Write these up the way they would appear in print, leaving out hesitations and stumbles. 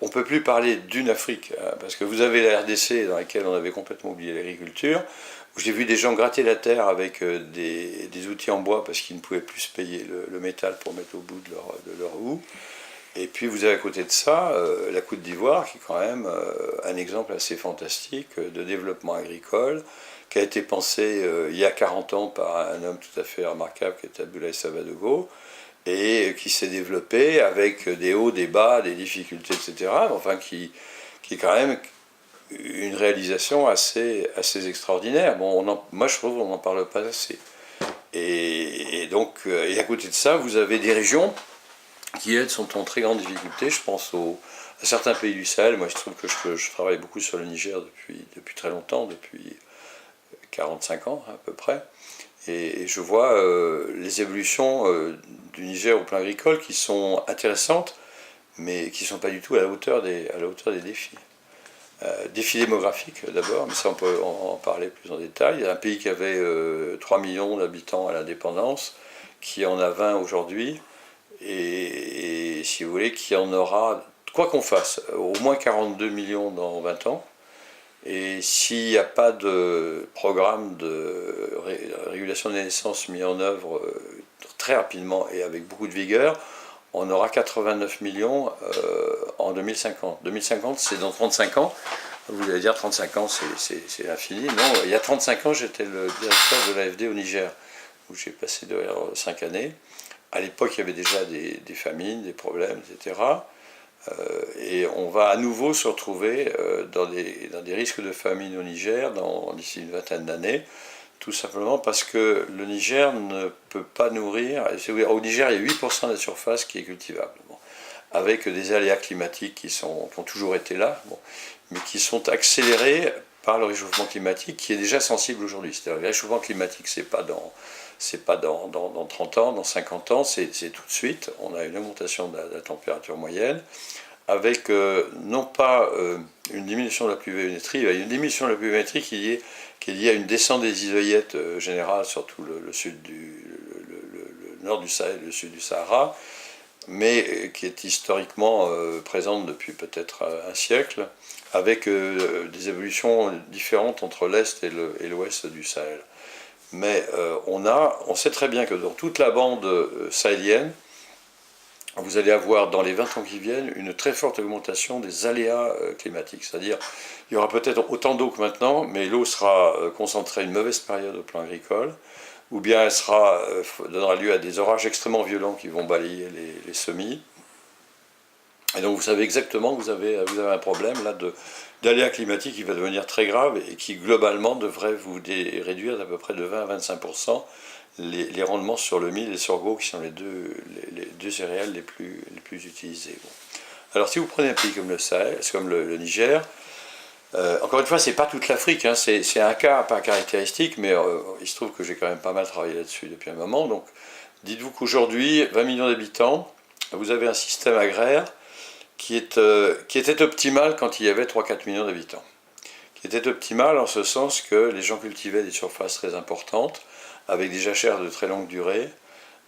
On ne peut plus parler d'une Afrique, hein, parce que vous avez la RDC dans laquelle on avait complètement oublié l'agriculture, où j'ai vu des gens gratter la terre avec des outils en bois parce qu'ils ne pouvaient plus se payer le métal pour mettre au bout de leur houe. Et puis vous avez à côté de ça la Côte d'Ivoire, qui est quand même un exemple assez fantastique de développement agricole, qui a été pensé il y a 40 ans par un homme tout à fait remarquable qui est Abdoulaye Sabadogo, et qui s'est développé avec des hauts, des bas, des difficultés, etc. Enfin, qui est quand même une réalisation assez extraordinaire. Bon, moi je trouve qu'on n'en parle pas assez. Et donc, et à côté de ça, vous avez des régions qui, elles, sont en très grande difficulté. Je pense à certains pays du Sahel. Moi, je trouve que je travaille beaucoup sur le Niger depuis très longtemps, depuis 45 ans à peu près. Et je vois les évolutions du Niger au plan agricole qui sont intéressantes, mais qui ne sont pas du tout à la hauteur des défis. Défis démographiques d'abord, mais ça on peut en parler plus en détail. Il y a un pays qui avait 3 millions d'habitants à l'indépendance, qui en a 20 aujourd'hui, et si vous voulez, qui en aura, quoi qu'on fasse, au moins 42 millions dans 20 ans. Et s'il n'y a pas de programme de régulation des naissances mis en œuvre très rapidement et avec beaucoup de vigueur, on aura 89 millions en 2050. 2050, c'est dans 35 ans. Vous allez dire 35 ans, c'est l'infini. Non, il y a 35 ans, j'étais le directeur de l'AFD au Niger, où j'ai passé 5 années. À l'époque, il y avait déjà des famines, des problèmes, etc. Et on va à nouveau se retrouver dans des risques de famine au Niger d'ici une vingtaine d'années, tout simplement parce que le Niger ne peut pas nourrir. Au Niger, il y a 8% de la surface qui est cultivable, avec des aléas climatiques qui ont toujours été là, mais qui sont accélérés par le réchauffement climatique qui est déjà sensible aujourd'hui. C'est-à-dire le réchauffement climatique, c'est pas dans 30 ans, dans 50 ans, c'est tout de suite. On a une augmentation de la température moyenne, avec non pas une diminution de la pluviométrie, il y a une diminution de la pluviométrie qui est liée à une descente des isoyettes générale, surtout le nord du Sahel, le sud du Sahara, mais qui est historiquement présente depuis peut-être un siècle, avec des évolutions différentes entre l'est et l'ouest du Sahel. Mais on sait très bien que dans toute la bande sahélienne, vous allez avoir dans les 20 ans qui viennent une très forte augmentation des aléas climatiques. C'est-à-dire, il y aura peut-être autant d'eau que maintenant, mais l'eau sera concentrée à une mauvaise période au plan agricole, ou bien elle donnera lieu à des orages extrêmement violents qui vont balayer les semis. Et donc vous savez exactement que vous avez un problème là d'aléas climatiques qui va devenir très grave et qui globalement devrait vous réduire d'à peu près de 20 à 25% les rendements sur le mil et le sorgho, qui sont les deux céréales les plus utilisées. Bon. Alors si vous prenez un pays comme le Sahel, comme le Niger, encore une fois, c'est pas toute l'Afrique, hein, c'est un cas pas caractéristique, mais il se trouve que j'ai quand même pas mal travaillé là-dessus depuis un moment. Donc dites-vous qu'aujourd'hui, 20 millions d'habitants, vous avez un système agraire qui était optimal quand il y avait 3-4 millions d'habitants. Qui était optimal en ce sens que les gens cultivaient des surfaces très importantes, avec des jachères de très longue durée,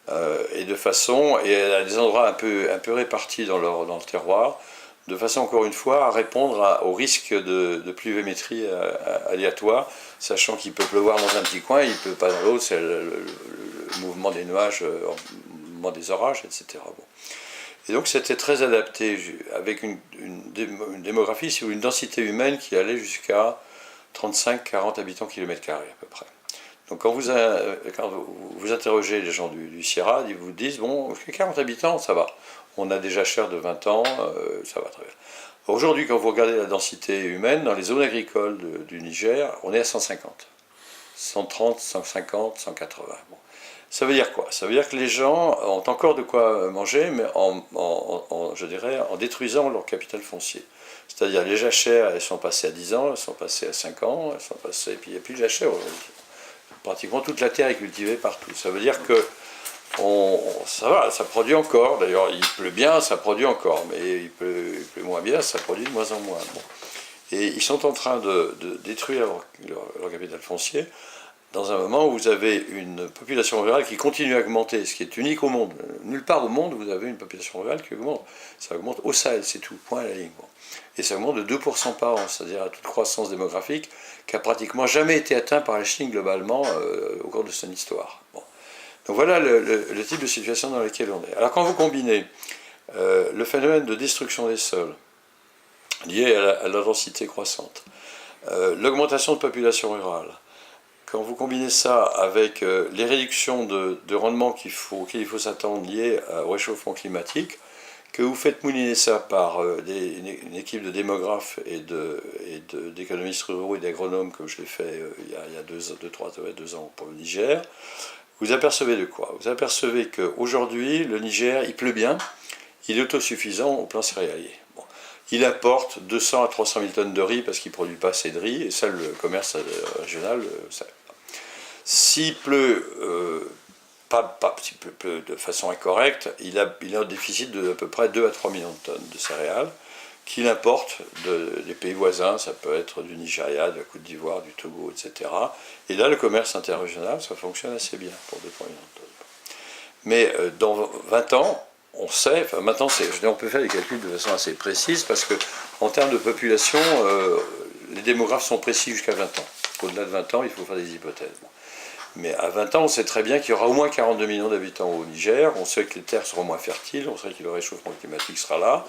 et à des endroits un peu répartis dans le terroir, de façon encore une fois à répondre au risque de pluviométrie aléatoire, sachant qu'il peut pleuvoir dans un petit coin, il ne peut pas dans l'autre, c'est le mouvement des nuages, le mouvement des orages, etc. Bon. Et donc c'était très adapté, avec une démographie, si vous voulez, une densité humaine qui allait jusqu'à 35-40 habitants kilomètre carré à peu près. Donc quand vous interrogez les gens du Sierra, ils vous disent, bon, 40 habitants, ça va. On a des jachères de 20 ans, ça va très bien. Aujourd'hui, quand vous regardez la densité humaine, dans les zones agricoles du Niger, on est à 150. 130, 150, 180. Bon. Ça veut dire quoi? Ça veut dire que les gens ont encore de quoi manger, mais je dirais, en détruisant leur capital foncier. C'est-à-dire les jachères, elles sont passées à 10 ans, elles sont passées à 5 ans, elles sont passées, et puis il n'y a plus de jachères aujourd'hui. Pratiquement toute la terre est cultivée partout. Ça veut dire que ça va, ça produit encore. D'ailleurs, il pleut bien, ça produit encore, mais il pleut moins bien, ça produit de moins en moins. Bon. Et ils sont en train de détruire leur capital foncier dans un moment où vous avez une population rurale qui continue à augmenter, ce qui est unique au monde. Nulle part au monde, vous avez une population rurale qui augmente. Ça augmente au Sahel, c'est tout, point à la ligne. Bon. Et ça augmente de 2% par an, c'est-à-dire à toute croissance démographique qui a pratiquement jamais été atteint par la Chine globalement au cours de son histoire. Bon. Donc voilà le type de situation dans laquelle on est. Alors quand vous combinez le phénomène de destruction des sols lié à la densité croissante, l'augmentation de population rurale, quand vous combinez ça avec les réductions de rendement auxquelles il faut s'attendre liées au réchauffement climatique, que vous faites mouliner ça par une équipe de démographes et d'économistes ruraux et d'agronomes, comme je l'ai fait il y a 2 ans pour le Niger, vous apercevez de quoi? Vous apercevez qu'aujourd'hui, le Niger, il pleut bien, il est autosuffisant au plan céréalier. Bon. Il apporte 200 à 300 000 tonnes de riz parce qu'il ne produit pas assez de riz, et ça, le commerce régional, ça. S'il pleut, s'il pleut de façon incorrecte, il a un déficit de à peu près 2 à 3 millions de tonnes de céréales qu'il importe des pays voisins, ça peut être du Nigeria, de la Côte d'Ivoire, du Togo, etc. Et là, le commerce interrégional, ça fonctionne assez bien pour 2-3 millions de tonnes. Mais dans 20 ans, on sait, enfin maintenant on peut faire des calculs de façon assez précise parce que en termes de population, les démographes sont précis jusqu'à 20 ans. Au-delà de 20 ans, il faut faire des hypothèses. Mais à 20 ans, on sait très bien qu'il y aura au moins 42 millions d'habitants au Niger, on sait que les terres seront moins fertiles, on sait que le réchauffement climatique sera là,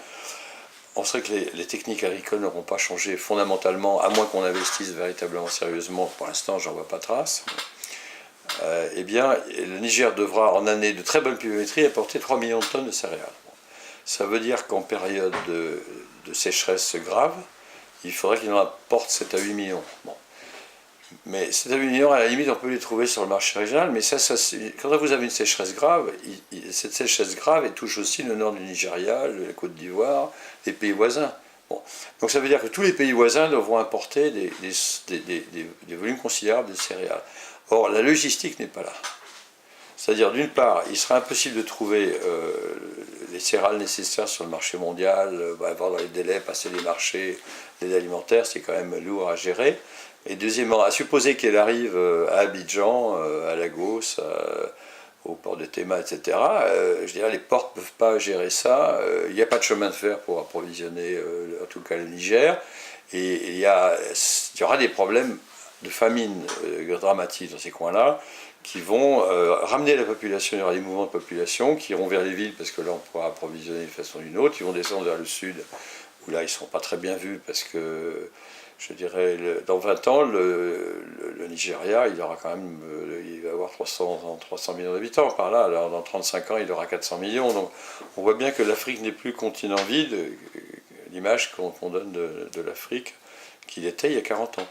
on sait que les techniques agricoles n'auront pas changé fondamentalement, à moins qu'on investisse véritablement sérieusement. Pour l'instant, j'en vois pas trace. Eh bien, le Niger devra, en année de très bonne pluviométrie, apporter 3 millions de tonnes de céréales. Ça veut dire qu'en période de sécheresse grave, il faudrait qu'il en apporte 7 à 8 millions. Bon. Mais 7 à 8 millions, à la limite, on peut les trouver sur le marché régional, mais quand vous avez une sécheresse grave, cette sécheresse grave elle touche aussi le nord du Nigeria, la Côte d'Ivoire, les pays voisins. Bon. Donc ça veut dire que tous les pays voisins devront importer des volumes considérables de céréales. Or, la logistique n'est pas là. C'est-à-dire, d'une part, il sera impossible de trouver les céréales nécessaires sur le marché mondial, avoir dans les délais, passer les marchés, l'aide alimentaire, c'est quand même lourd à gérer. Et deuxièmement, à supposer qu'elle arrive à Abidjan, à Lagos, au port de Tema, etc., je dirais les ports ne peuvent pas gérer ça. Il n'y a pas de chemin de fer pour approvisionner, en tout cas, le Niger. Et il y aura des problèmes de famine dramatiques dans ces coins-là, qui vont ramener la population, il y aura des mouvements de population qui iront vers les villes, parce que là on pourra approvisionner d'une façon ou d'une autre, ils vont descendre vers le sud, où là ils ne seront pas très bien vus, parce que, je dirais, dans 20 ans, le Nigeria, il aura quand même, il va avoir 300 millions d'habitants par là, alors dans 35 ans il aura 400 millions, donc on voit bien que l'Afrique n'est plus continent vide, l'image qu'on donne de l'Afrique qu'il était il y a 40 ans.